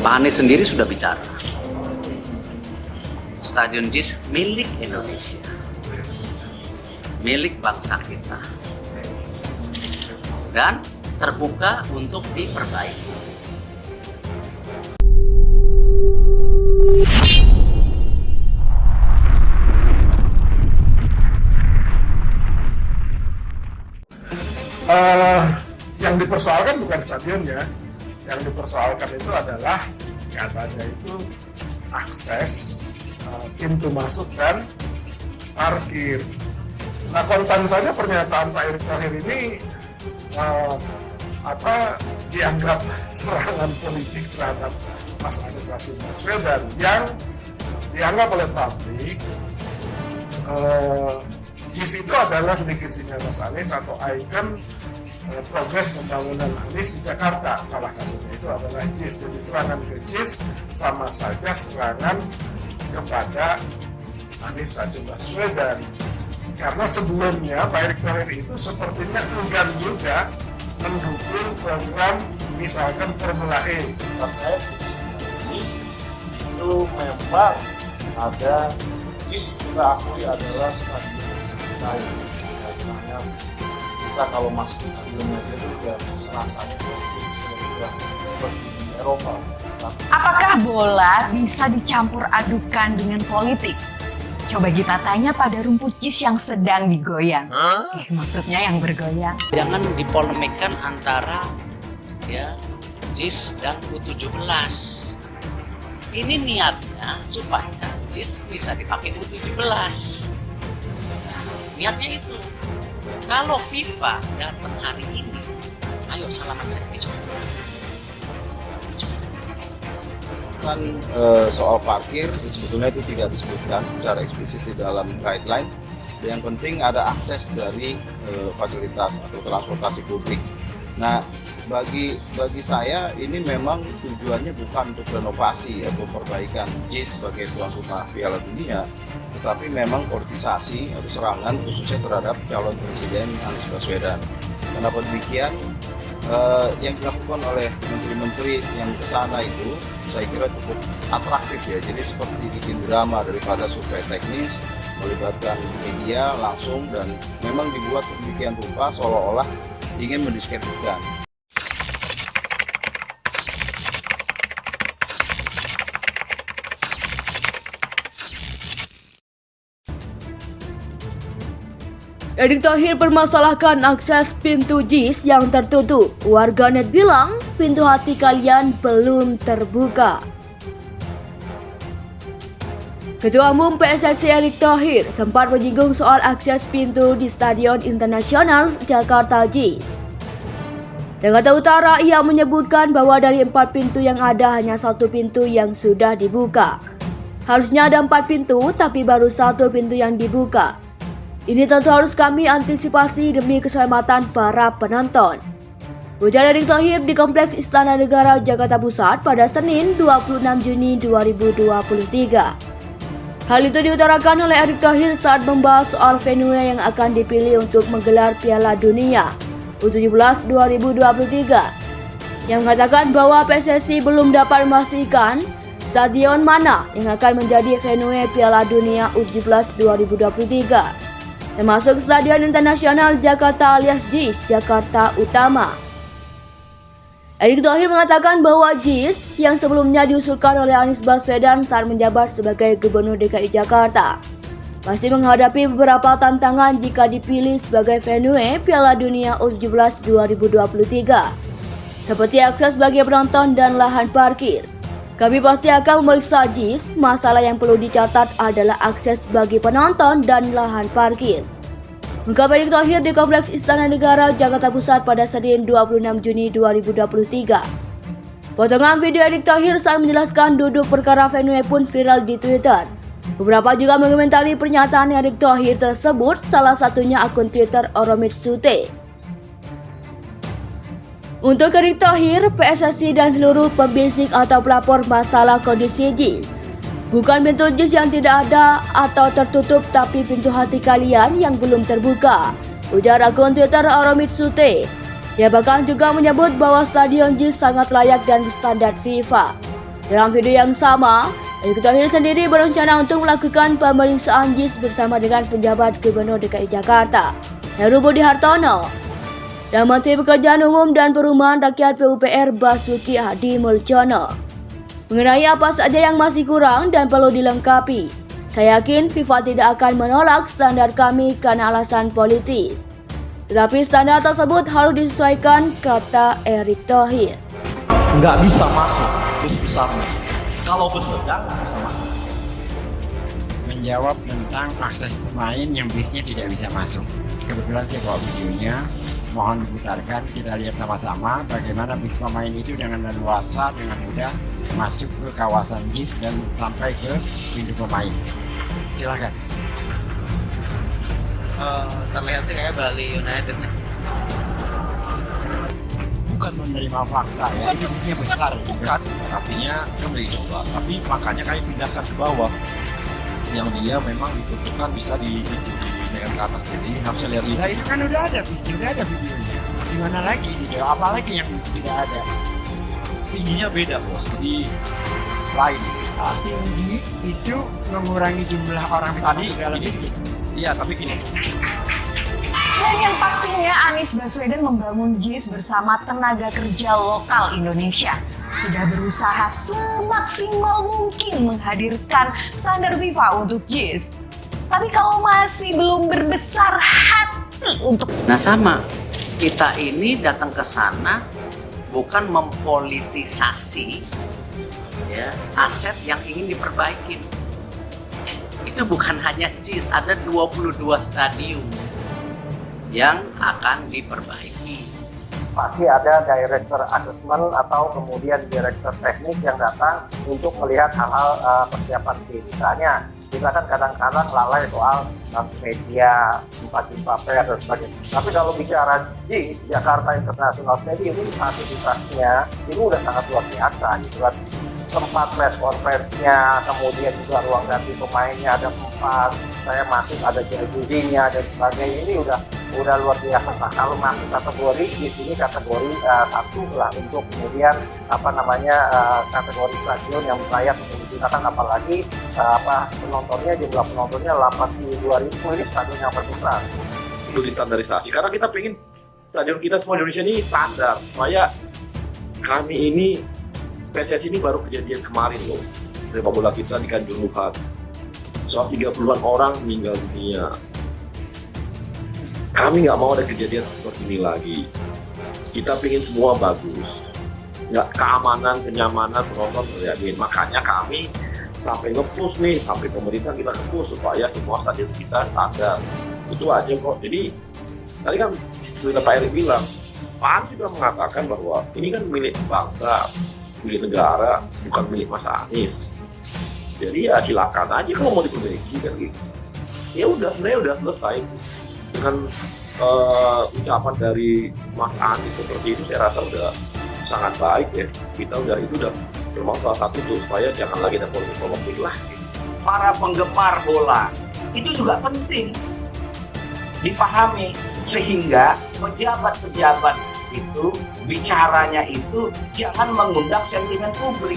Pak Anies sendiri sudah bicara. Stadion JIS milik Indonesia, milik bangsa kita, dan terbuka untuk diperbaiki. Yang dipersoalkan bukan stadionnya, yang dipersoalkan itu adalah katanya itu akses pintu masuk dan parkir. Nah, kontan saja pernyataan Pak Erick Thohir ini dianggap serangan politik terhadap Mas Anies Rashid Baswedan yang dianggap oleh publik JIS itu adalah legasinya Mas Anies atau ikon progres pembangunan Anies di Jakarta. Salah satunya itu adalah JIS. Jadi serangan ke JIS sama saja serangan kepada Anies Rashid Baswedan. Karena sebelumnya Pak Erick Thohir itu sepertinya enggan juga mendukung program misalkan Formula E. Terkait JIS itu memang ada JIS kita akui adalah stadion sekitar dan sayang kita kalau masuk ke stadion aja itu udah rasanya sudah seperti di Eropa. Apakah bola bisa dicampur adukan dengan politik? Coba kita tanya pada rumput JIS yang sedang digoyang. Maksudnya yang bergoyang. Jangan dipolemikkan antara JIS dan U17. Ini niatnya supaya JIS bisa dipakai U17. Niatnya itu. Kalau FIFA datang hari ini, ayo salaman saya dicoba. Kan soal parkir sebetulnya itu tidak disebutkan secara eksplisit di dalam guideline. Yang penting ada akses dari fasilitas atau transportasi publik. Nah, bagi saya ini memang tujuannya bukan untuk renovasi atau perbaikan JIS sebagai tuan rumah Piala Dunia, tetapi memang politisasi atau serangan khususnya terhadap calon presiden Anies Baswedan. Kenapa demikian? Yang dilakukan oleh menteri-menteri yang ke sana itu saya kira cukup atraktif ya. Jadi seperti bikin drama daripada survei teknis, melibatkan media langsung, dan memang dibuat sedemikian rupa seolah-olah ingin mendiskreditkan. Erick Thohir permasalahkan akses pintu JIS yang tertutup. Warganet bilang pintu hati kalian belum terbuka. Ketua Umum PSSI Erick Thohir sempat menyinggung soal akses pintu di Stadion Internasional Jakarta JIS. Jakarta Utara, ia menyebutkan bahwa dari 4 pintu yang ada hanya 1 pintu yang sudah dibuka. Harusnya ada 4 pintu, tapi baru 1 pintu yang dibuka. Ini tentu harus kami antisipasi demi keselamatan para penonton. Ujar Erick Thohir di Kompleks Istana Negara Jakarta Pusat pada Senin 26 Juni 2023. Hal itu diutarakan oleh Erick Thohir saat membahas soal venue yang akan dipilih untuk menggelar Piala Dunia U17 2023. Yang mengatakan bahwa PSSI belum dapat memastikan stadion mana yang akan menjadi venue Piala Dunia U17 2023. Termasuk Stadion Internasional Jakarta alias JIS Jakarta Utama. Erick Thohir mengatakan bahwa JIS yang sebelumnya diusulkan oleh Anies Baswedan saat menjabat sebagai Gubernur DKI Jakarta masih menghadapi beberapa tantangan jika dipilih sebagai venue Piala Dunia U17 2023, seperti akses bagi penonton dan lahan parkir. Kami pasti akan memeriksa JIS. Masalah yang perlu dicatat adalah akses bagi penonton dan lahan parkir. Ungkap Erick Thohir di Kompleks Istana Negara Jakarta Pusat pada Senin 26 Juni 2023. Potongan video Erick Thohir saat menjelaskan duduk perkara venue pun viral di Twitter. Beberapa juga mengomentari pernyataan Erick Thohir tersebut, salah satunya akun Twitter Oromit Sute. Untuk Erick Thohir, PSSI dan seluruh pembisik atau pelapor masalah kondisi JIS bukan pintu JIS yang tidak ada atau tertutup, tapi pintu hati kalian yang belum terbuka, ujar akun Twitter Oromit Sute. Ia bahkan juga menyebut bahwa stadion JIS sangat layak dan standar FIFA. Dalam video yang sama, Erick Thohir sendiri berencana untuk melakukan pemeriksaan JIS bersama dengan penjabat Gubernur DKI Jakarta, Heru Budi Hartono, dan Menteri Pekerjaan Umum dan Perumahan Rakyat PUPR Basuki Hadi Mulyono. Mengenai apa saja yang masih kurang dan perlu dilengkapi, saya yakin FIFA tidak akan menolak standar kami karena alasan politis. Tetapi standar tersebut harus disesuaikan, kata Erick Thohir. Nggak bisa masuk bis besarnya. Kalau bus sedang nggak bisa masuk. Menjawab tentang akses pemain yang bisnya tidak bisa masuk. Kebetulan saya bawa videonya, mohon diputarkan, kita lihat sama-sama bagaimana bis pemain itu dengan leluasa, dengan mudah masuk ke kawasan JIS dan sampai ke pintu pemain. Silakan. Terlihat sih kayak Bali United nih. Bukan menerima fakta ya, itu bisnya besar. Bukan, artinya kan udah dicoba. Tapi makanya kami pindahkan ke bawah. Yang dia memang diperuntukkan bisa dinaikkan ke atas. Jadi harusnya lihat Nah itu kan udah ada bis, udah ada videonya. Gimana lagi gitu, apalagi yang tidak ada. tingginya beda bos. Jadi lain. Tinggi itu mengurangi jumlah orang Tadi masuk dalam gini, bis. iya tapi gini. Dan yang pastinya Anies Baswedan membangun JIS bersama tenaga kerja lokal Indonesia. Sudah berusaha semaksimal mungkin menghadirkan standar FIFA untuk JIS. Tapi kalau masih belum berbesar hati untuk... Nah sama, kita ini datang ke sana bukan mempolitisasi ya, aset yang ingin diperbaiki. Itu bukan hanya JIS, ada 22 stadium yang akan diperbaiki. Pasti ada director assessment atau kemudian direktur teknik yang datang untuk melihat hal-hal persiapan tim. Misalnya kita kan kadang-kadang lalai soal media, jumpa fair dan sebagainya. Tapi kalau bicara JIS, Jakarta International Stadium, ini fasilitasnya itu udah sangat luar biasa gitu kan. Tempat press conference-nya, kemudian juga ruang ganti pemainnya ada 4, saya masuk ada jacuzzi-nya dan sebagainya. Ini udah luar biasa. Nah, kalau masuk kategori JIS ini kategori 1 lah untuk kemudian kategori stadion yang layak untuk digunakan, apalagi jumlah penontonnya 82.000, ini stadion yang terbesar. Perlu distandarisasi karena kita pengen stadion kita semua Indonesia ini standar supaya kami ini PSSI ini baru kejadian kemarin loh, sepak bola kita di Kanjuruhan soal 30-an orang meninggal dunia. Kami nggak mau ada kejadian seperti ini lagi. Kita pengen semua bagus, nggak keamanan, kenyamanan penonton terjamin. Makanya kami sampai nge-push nih, sampai pemerintah kita nge-push supaya semua stadion kita standar. Itu aja kok. Jadi tadi kan seperti Pak Erick bilang, Pak Anies juga mengatakan bahwa ini kan milik bangsa, milik negara, bukan milik Mas Anies. Jadi ya silakan aja kalau mau diperbaiki kan gitu. Ya udah, sebenarnya udah selesai dengan ucapan dari Mas Anies seperti itu. Saya rasa udah sangat baik ya. Kita udah termasuk salah satu tuh supaya jangan lagi ada politik lah. Para penggemar bola itu juga penting dipahami sehingga pejabat-pejabat itu bicaranya itu jangan mengundang sentimen publik.